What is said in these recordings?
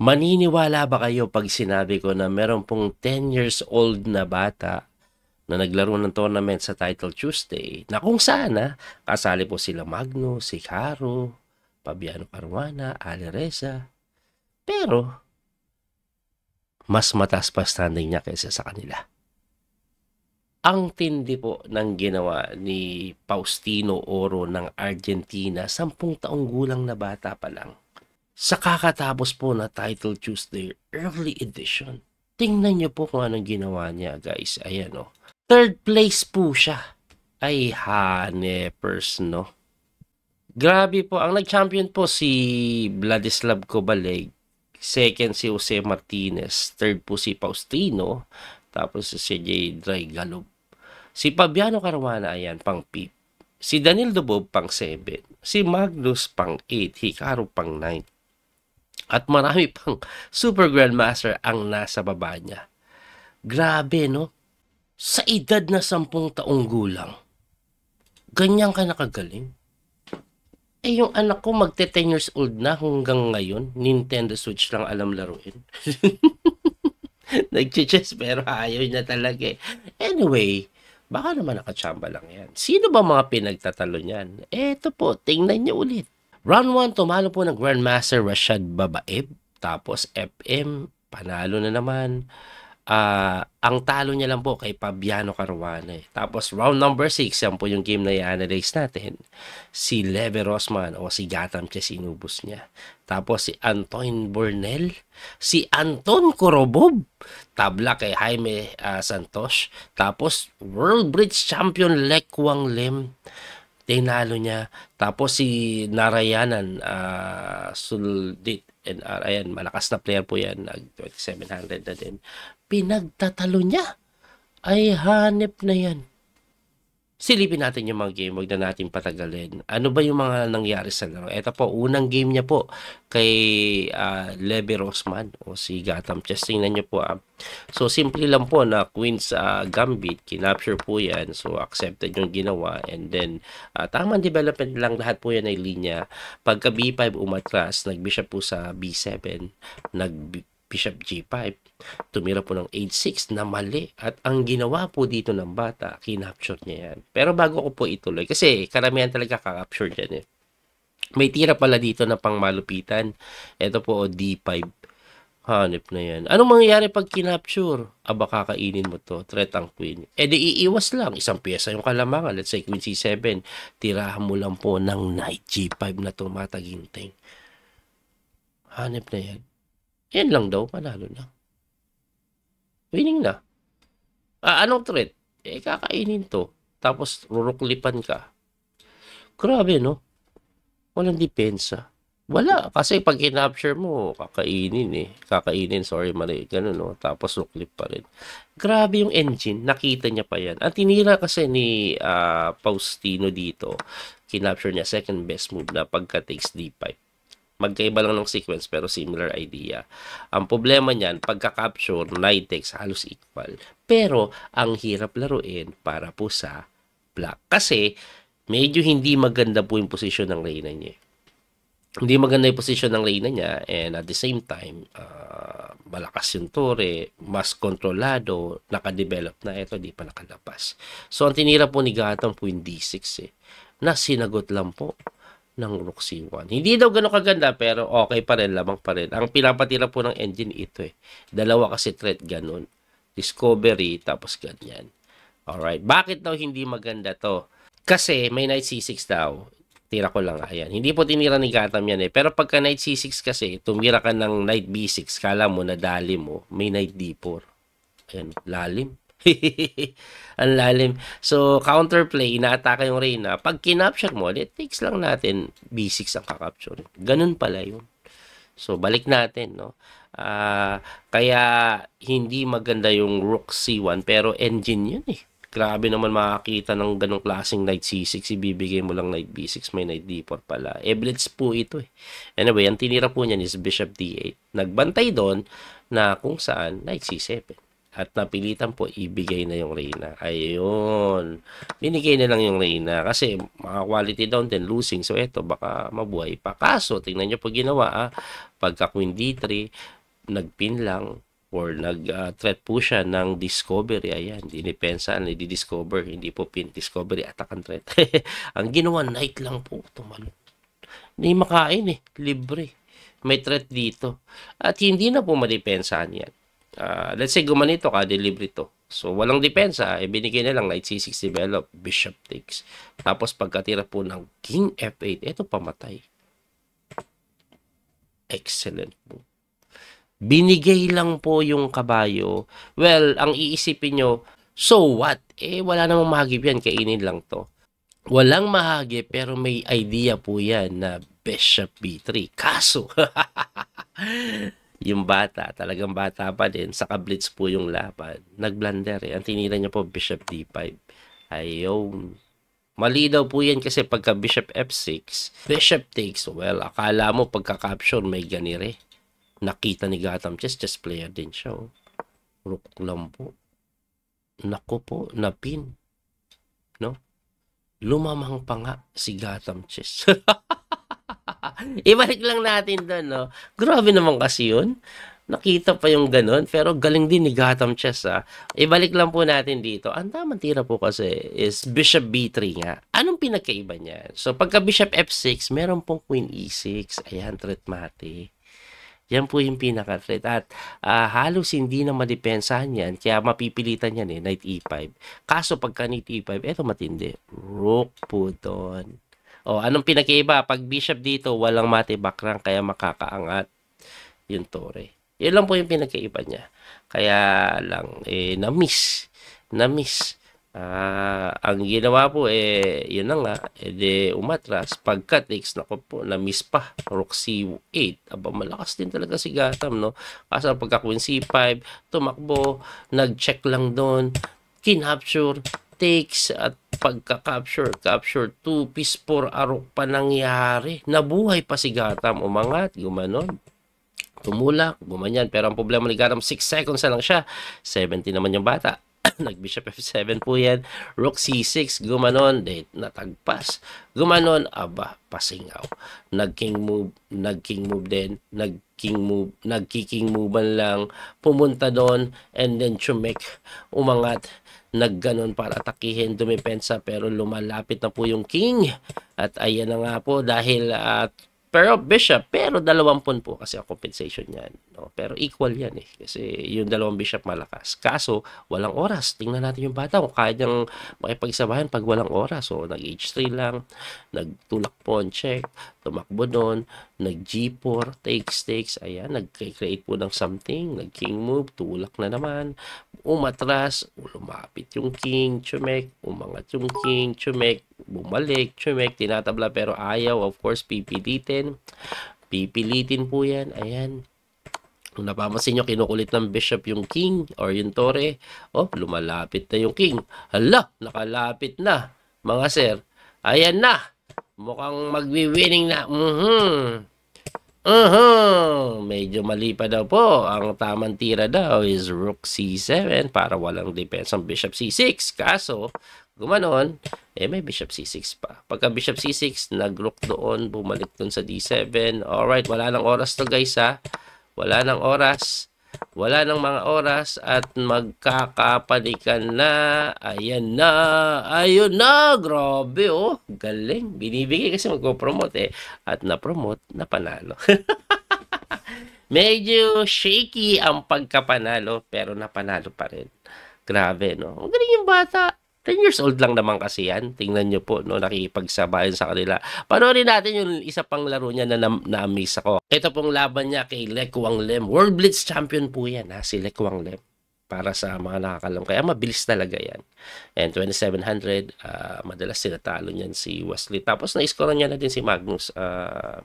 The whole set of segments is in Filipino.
Maniniwala ba kayo 'pag sinabi ko na meron pong 10 years old na bata na naglaro ng tournament sa Title Tuesday na kung saan, kasali po sila Magnus, Hikaru, Fabiano Caruana, Ali Reza. Pero mas mataas pa standing niya kaysa sa kanila. Ang tindi po ng ginawa ni Faustino Oro ng Argentina, 10 taong gulang na bata pa lang. Sa kakatapos po na Title Tuesday early edition. Tingnan niyo po kung anong ginawa niya, guys. Ayan, oh. Third place po siya. Ay, hanepers, no? Grabe po. Ang nag-champion po si Vladislav Kovaleg. Second si Jose Martinez. Third po si Faustino. Tapos si CJ Draigalov. Si Fabiano Caruana, ayan, pang 5. Si Daniel Dubov, pang 7. Si Magnus, pang 8. Hikaru, pang 9. At marami pang Super Grandmaster ang nasa baba niya. Grabe, no? Sa edad na 10 taong gulang, ganyan ka nakagaling. Eh, yung anak ko magte 10 years old na hanggang ngayon, Nintendo Switch lang alam laruin. Nag-chess pero ayaw niya talaga eh. Anyway, baka naman nakachamba lang yan. Sino ba mga pinagtatalo niyan? Eto po, tingnan niyo ulit. Round 1, tumalo po ng Grandmaster Rashad Babaeb. Tapos FM, panalo na naman. Ang talo niya lang po kay Fabiano Caruana. Tapos round number 6, yan po yung game na i-analyze natin. Si Leve Rosman o si Gatam Chess inubos niya. Tapos si Anton Bornel, si Anton Korobov, tabla kay Jaime Santos. Tapos World Bridge Champion Lek Wang Lim, tinalo niya. Tapos si Narayanan Suldit, and ayan, malakas na player po yan, nag 2700 na din. Pinagtatalo niya. Ay, hanep na yan. Silipin natin yung mga game, wag na natin patagalin. Ano ba yung mga nangyari sa laro? Ito po, unang game niya po kay Leve Rosman o si Gatam Chess. Tingnan niyo po. So, simple lang po na Queen's Gambit. Kinapture po yan. So, accepted yung ginawa. And then, tamang development lang. Lahat po yan ay linya. Pagka B5 umatras, nag-bishop po sa B7. Bishop G5, tumira po ng H6 na mali. At ang ginawa po dito ng bata, kinapture niya yan. Pero bago ko po ituloy, kasi karamihan talaga kakapture dyan eh. May tira pala dito na pang malupitan. Ito po, D5. Hanip na yan. Anong mangyayari pag kinapture? Aba, kakainin mo to. Threat ang queen. E di iiwas lang. Isang pyesa yung kalamangan. Let's say queen C7. Tirahan mo lang po ng knight G5 na tumataginting. Hanip na yan. Yan lang daw, panalo na. Winning na. Anong threat? Eh, kakainin to. Tapos, ruruklipan ka. Grabe, no? Walang depensa. Wala. Kasi pag kinapture mo, kakainin eh. Kakainin, sorry, mali. Ganun, no? Tapos, ruklip pa rin. Grabe yung engine. Nakita niya pa yan. Ang tinira kasi ni Faustino dito, kinapture niya second best move na pagka takes D5. Magkaiba lang ng sequence pero similar idea. Ang problema niyan, pagka-capture, knight takes halos equal. Pero, ang hirap laruin para po sa black. Kasi, medyo hindi maganda po yung posisyon ng reyna niya. Hindi maganda yung posisyon ng reyna niya and at the same time, malakas yung tore, mas kontrolado, nakadevelop na. Ito, di pa nakalabas. So, ang tinira po ni Gatam po yung D6 eh. Na sinagot lang po ng Rook C1. Hindi daw gano'ng kaganda pero okay pa rin, lamang pa rin. Ang pinapatira po ng engine ito eh. Dalawa kasi threat ganun. Discovery tapos ganyan. Alright. Bakit daw hindi maganda to? Kasi may knight C6 daw. Tira ko lang. Ayan. Hindi po tinira ni Gatam yan eh. Pero pagka knight C6 kasi, tumira ka ng knight B6. Kala mo, nadali mo. May knight D4. Ayan. Lalim. Ang lalim. So, counterplay, inaatake yung reyna. Pag kinapture mo, it takes lang natin B6 ang kakapture. Ganun pala yun. So, balik natin, no? Kaya, hindi maganda yung Rook C1, pero engine yun eh. Grabe naman makakita ng ganong klaseng knight C6. Ibibigay mo lang knight B6, may knight D4 pala. Blitz po ito eh. Anyway, ang tinira po niyan is Bishop D8. Nagbantay doon na kung saan knight C7. At napilitan po, ibigay na yung reyna. Ayun. Binigay na lang yung reyna. Kasi, mga quality down din, losing. So, eto, baka mabuhay pa. Kaso, tingnan nyo po ginawa, pagka Queen D3, nagpin lang, or nag-threat po siya ng discovery. Ayan, dinipensa, di-discover. Hindi po pin, discovery, attack and threat. Ang ginawa, knight lang po, tumalo. Hindi makain libre. May threat dito. At hindi na po madipensahan yan. Let's say gumanito ka, delivery to. So, walang depensa, binigay na lang knight c6 develop, bishop takes. Tapos pagkatira po ng king f8, eto pamatay. Excellent po. Binigay lang po yung kabayo. Well, ang iisipin nyo, so what? Wala namang mahagip yan, kainin lang to. Walang mahagip, pero may idea po yan na bishop b3. Kaso, yung bata, talagang bata pa din, saka blitz po yung laban. Nag-blunder Ang tinira niya po, bishop d5. Ayun. Mali daw po yan kasi pagka bishop f6, bishop takes. Well, akala mo pagka-capture may ganire. Nakita ni Gotham Chess player din siya. Rook lang po. Naku po, napin. No? Lumamang pa nga si Gotham Chess. Ibalik lang natin doon, no? Grabe naman kasi yun. Nakita pa yung ganun, pero galing din ni Gotham Chess, Ibalik lang po natin dito. Ang tamang tira po kasi is Bishop B3 nga. Anong pinagkaiba niya? So, pagka Bishop F6, meron pong Queen E6. Ayan, threat mate. Yan po yung pinaka-threat. At halos hindi na madepensahan yan. Kaya mapipilitan yan Knight E5. Kaso pagka Knight E5, eto matindi. Rook po doon. Anong pinakaiba? Pag bishop dito, walang mate backrank. Kaya makakaangat yung tore. Yun lang po yung pinakaiba niya. Kaya lang, na-miss. Na-miss. Ang ginawa po yun na nga, umatras pagka takes, nako po, na-miss pa rook c8. Aba, malakas din talaga si Gotham, no? Kasi pagka queen c5, tumakbo, nag-check lang doon, kinapture, takes, at pagka-capture, capture 2 piece 4 arok pa nangyari. Nabuhay pa si Gotham, umangat, gumanon. Tumulak, gumanyan. Pero ang problema ni Gotham, 6 seconds na lang siya. 70 naman yung bata. Nag-bishop f7 po yan. Rook c6, gumanon, natagpas. Gumanon, aba, pasingaw. Nag-king move din. Nag-king movean lang. Pumunta doon, and then chumek, umangat. Nagganon para atakihin, dumipensa, pero lumalapit na po yung king. At ayan na nga po, dahil pero bishop, pero 20 po kasi ang compensation yan. No? Pero equal yan kasi yung 2 bishop malakas. Kaso, walang oras. Tingnan natin yung bata kung kaya niyang makipagsabayan pag walang oras. So, nag-h3 lang, nagtulak pawn check, tumakbo doon, nag-g4, takes, ayan, nag-create po ng something, nag-king move, tulak na naman, umatras, lumapit yung king, chumek, umangat yung king, chumek, bumalik, chumek, tinatabla pero ayaw, of course, pipilitin po yan, ayan. Kung napapansin nyo, kinukulit ng bishop yung king or yung tore, lumalapit na yung king. Hala, nakalapit na, mga sir, ayan na, mukhang magwi-winning na, medyo mali pa daw po. Ang tamang tira daw is rook c7 para walang depensa ang bishop c6. Kaso, gumanon, may bishop c6 pa. Pagka bishop c6, nag-rook doon, bumalik doon sa d7. Alright, wala nang oras to guys Wala nang oras. Wala nang mga oras at magkakapalikan na. Ayan na. Ayun na. Grabe Galing. Binibigay kasi magpo-promote At na-promote, napanalo. Medyo shaky ang pagkapanalo pero napanalo pa rin. Grabe, no? Ang galing yung bata. 10 years old lang naman kasi yan. Tingnan nyo po, no, nakikipagsabayan sa kanila. Panoorin natin yung isa pang laro niya na na-amaze ako. Ito pong laban niya kay Le Quang Lem. World Blitz champion po yan, si Le Quang Lem. Para sa mga nakakalam. Kaya mabilis talaga yan. And 2700, madalas sinatalo niyan si Wesley. Tapos na-score niya na din si Magnus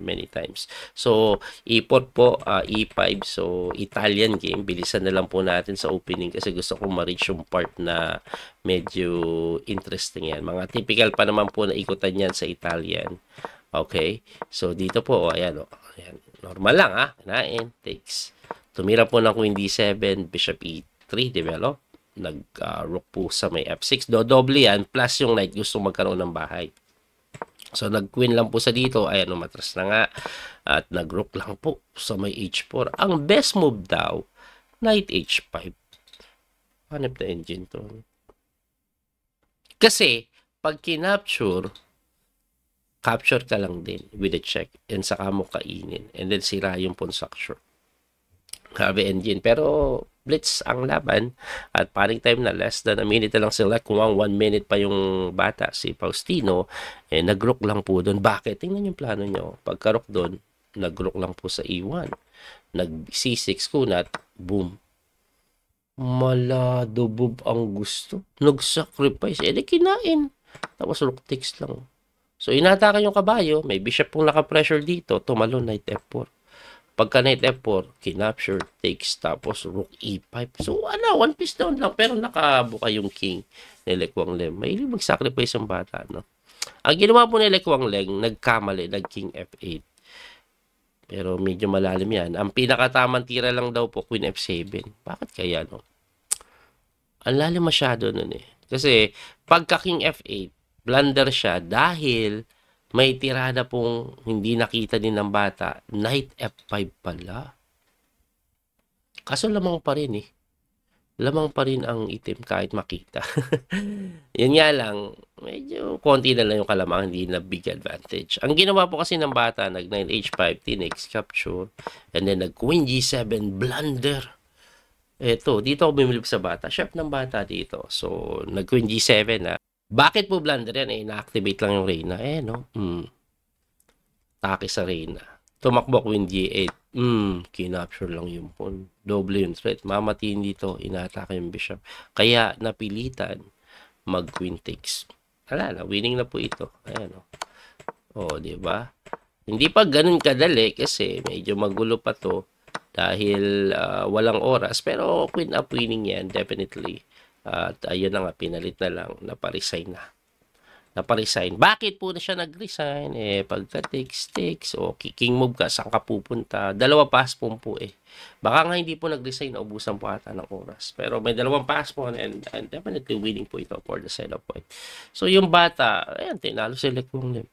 many times. So, e-pot po, e5. So, Italian game. Bilisan na lang po natin sa opening kasi gusto kong ma-reach yung part na medyo interesting yan. Mga typical pa naman po na ikutan yan sa Italian. Okay? So, dito po, ayan. Ayan. Normal lang, Kinain. Takes. Tumira po ng Queen D7, Bishop E F3 develop. Nag-rook po sa may F6. Dodoble yan, plus yung knight gusto magkaroon ng bahay. So, nag-queen lang po sa dito. Ayan, umatras na nga. At nag-rook lang po sa may H4. Ang best move daw, knight H5. Hanip na engine to. Kasi, pag kinapture, capture ka lang din with a check and saka mo kainin. And then, sira yung pawn structure. Grabe engine. Pero, blitz ang laban at paring time na less than a minute na lang sila. Kung 1 minute pa yung bata, si Faustino, nag-rook lang po doon. Bakit? Tingnan yung plano nyo. Pagka-rook doon, nag-rook lang po sa E1. Nag-C6 kunat, boom. Maladubog ang gusto. Nag-sacrifice. Di kinain. Tapos rook takes lang. So, inatake yung kabayo. May bishop pong naka-pressure dito. Tumalon, knight F4. Pagka knight F4, kinapture, takes, tapos rook E5. So, one piece down lang. Pero nakabuka yung king ni Lekwang Lem. Mahilig mag-sacrifice yung bata, no? Ang ginawa po ni Lekwang Lem, nagkamali, nag-king F8. Pero medyo malalim yan. Ang pinakatamang tira lang daw po, queen F7. Bakit kaya, no? Ang lalim masyado nun eh. Kasi, pagka king F8, blunder siya dahil may tirada pong hindi nakita din ng bata, knight F5 pala. Kaso lamang pa rin eh. Lamang pa rin ang itim kahit makita. Yun nga lang, medyo konti na lang yung kalamang, hindi na big advantage. Ang ginawa po kasi ng bata, nag-9 H5, tinex, capture, and then nag-queen G7, blunder. Eto, dito ako bumilip sa bata. Chef ng bata dito. So, nag-queen G7 na. Bakit po blunder yan? Na-activate lang yung Reyna. No? Take sa Reyna. Tumakbo queen G8. Kinapture lang yung pawn. Doble yung threat. Mamatiin dito. Inatake yung bishop. Kaya, napilitan mag-queen takes. Wala na. Winning na po ito. Ayan, diba? Hindi pa ganun kadali kasi medyo magulo pa to dahil walang oras. Pero queen up winning yan. Definitely. At ayun na nga, pinalit na lang, naparesign na. Naparesign. Bakit po na siya nag-resign? Pagka takes, king move ka, saan ka pupunta? Dalawa paspon po Baka nga hindi po nag-resign, naubusan po ata ng oras. Pero may dalawang paspon and definitely winning po ito for the setup point. So yung bata, ayan, tinalo si Lekwang Lem.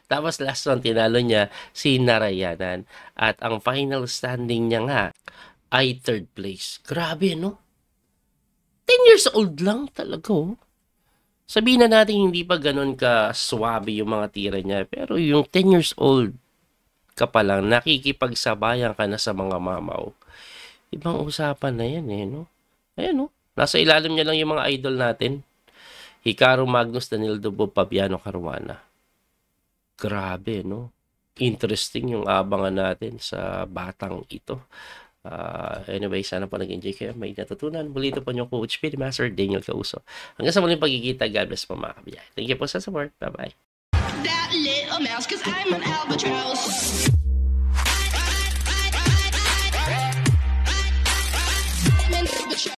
Tapos last one, tinalo niya si Narayanan. At ang final standing niya nga ay third place. Grabe, no? 10 years old lang talaga, Sabihin na natin hindi pa ganun ka swabe yung mga tira niya. Pero yung 10 years old ka pa lang, nakikipagsabayan ka na sa mga mamaw. Ibang usapan na yan, no? Ayan, nasa ilalim niya lang yung mga idol natin. Hikaru Magnus, Daniel Dubo, Fabiano Caruana. Grabe, no? Interesting yung abangan natin sa batang ito. Anyway, sana po nag-enjoy kayo. May natutunan. Muli ito po yung Coach Speed Master Daniel Causo. Hanggang sa muling pagkikita. God bless po mga kabiyahe. Thank you po sa support. Bye-bye. That little mouse, 'cause I'm an albatross.